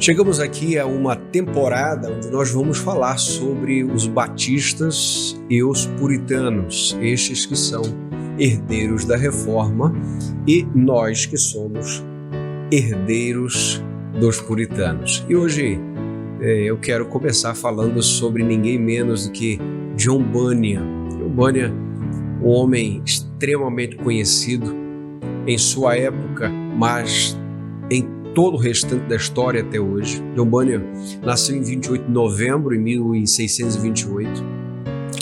Chegamos aqui a uma temporada onde nós vamos falar sobre os batistas e os puritanos, estes que são herdeiros da Reforma e nós que somos herdeiros dos puritanos. E hoje eu quero começar falando sobre ninguém menos do que John Bunyan. John Bunyan, um homem extremamente conhecido em sua época, mas em todo o restante da história até hoje. John Bunyan nasceu em 28 de novembro de 1628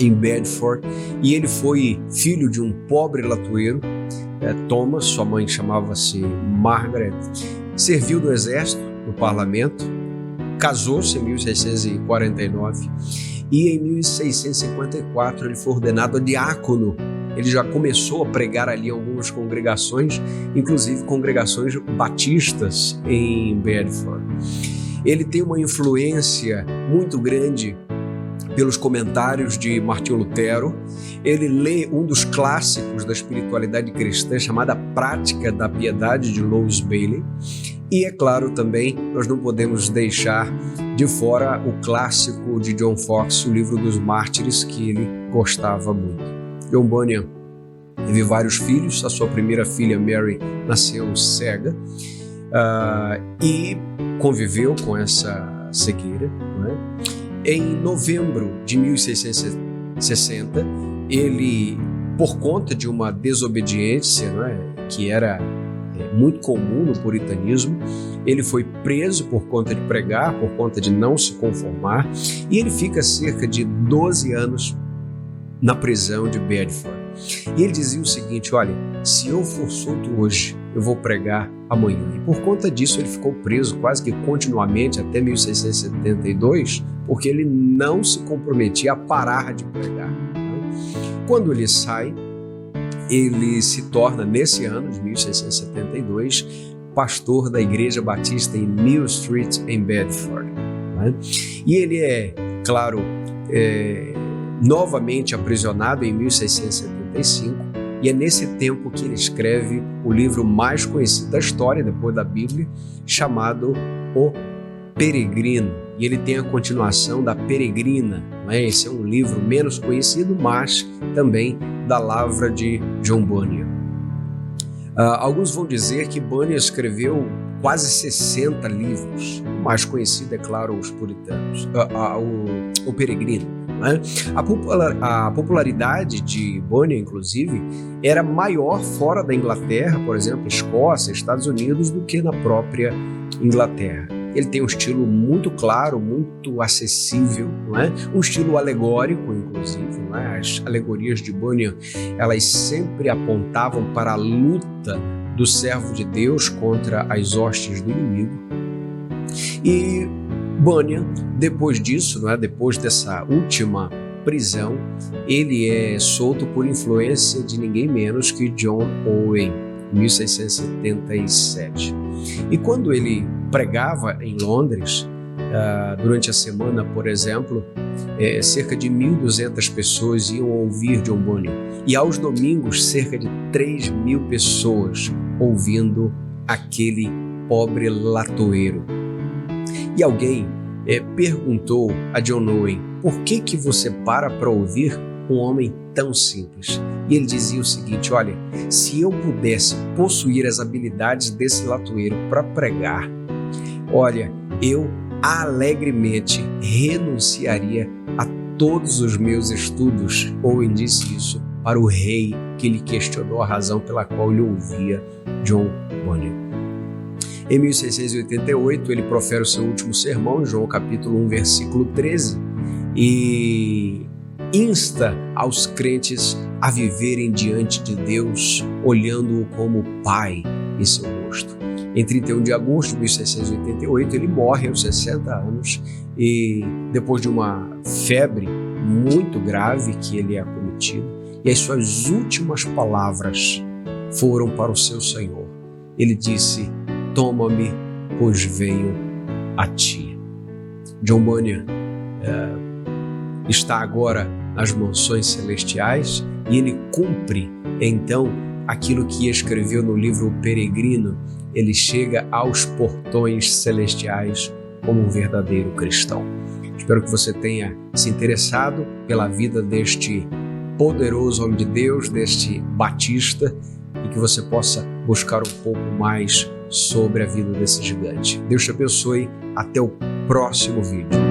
em Bedford, e ele foi filho de um pobre latoeiro, Thomas. Sua mãe chamava-se Margaret. Serviu no exército, no parlamento, casou-se em 1649 e em 1654 ele foi ordenado diácono. Ele já começou a pregar ali em algumas congregações, inclusive congregações batistas em Bedford. Ele tem uma influência muito grande pelos comentários de Martinho Lutero. Ele lê um dos clássicos da espiritualidade cristã, chamada Prática da Piedade, de Louis Bailey. E, é claro, também nós não podemos deixar de fora o clássico de John Foxe, o Livro dos Mártires, que ele gostava muito. John Bunyan teve vários filhos. A sua primeira filha, Mary, nasceu cega e conviveu com essa cegueira, não é? Em novembro de 1660, ele, por conta de uma desobediência, não é, que era muito comum no puritanismo, ele foi preso por conta de pregar, por conta de não se conformar, e ele fica cerca de 12 anos na prisão de Bedford. E ele dizia o seguinte: olha, se eu for solto hoje, eu vou pregar amanhã. E por conta disso ele ficou preso quase que continuamente até 1672, porque ele não se comprometia a parar de pregar. Quando ele sai, ele se torna, nesse ano de 1672, pastor da Igreja Batista em Mill Street, em Bedford. E ele é, claro, novamente aprisionado em 1675, e é nesse tempo que ele escreve o livro mais conhecido da história, depois da Bíblia, chamado O Peregrino. E ele tem a continuação da Peregrina, não é? Esse é um livro menos conhecido, mas também da lavra de John Bunyan. Alguns vão dizer que Bunyan escreveu quase 60 livros. O mais conhecido, é claro, os puritanos, o Peregrino. A popularidade de Bunyan, inclusive, era maior fora da Inglaterra, por exemplo, Escócia, Estados Unidos, do que na própria Inglaterra. Ele tem um estilo muito claro, muito acessível, não é? Um estilo alegórico, inclusive, não é? As alegorias de Bunyan, elas sempre apontavam para a luta do servo de Deus contra as hostes do inimigo. E Bunyan, depois disso, não é? Depois dessa última prisão, ele é solto por influência de ninguém menos que John Owen, em 1677. E quando ele pregava em Londres, durante a semana, por exemplo, cerca de 1.200 pessoas iam ouvir John Bunyan. E aos domingos, cerca de 3.000 pessoas ouvindo aquele pobre latoeiro. E alguém perguntou a John Owen: por que você para ouvir um homem tão simples? E ele dizia o seguinte: olha, se eu pudesse possuir as habilidades desse latoeiro para pregar, olha, eu alegremente renunciaria a todos os meus estudos. Owen disse isso para o rei, que lhe questionou a razão pela qual ele ouvia John Bunyan. Em 1688, ele profere o seu último sermão, em João capítulo 1, versículo 13, e insta aos crentes a viverem diante de Deus, olhando-o como Pai em seu rosto. Em 31 de agosto de 1688, ele morre aos 60 anos, e depois de uma febre muito grave que ele é acometido, e as suas últimas palavras foram para o seu Senhor. Ele disse: toma-me, pois venho a ti. John Bunyan está agora nas mansões celestiais, e ele cumpre então aquilo que escreveu no livro O Peregrino. Ele chega aos portões celestiais como um verdadeiro cristão. Espero que você tenha se interessado pela vida deste poderoso homem de Deus, deste Batista, e que você possa buscar um pouco mais sobre a vida desse gigante. Deus te abençoe. Até o próximo vídeo.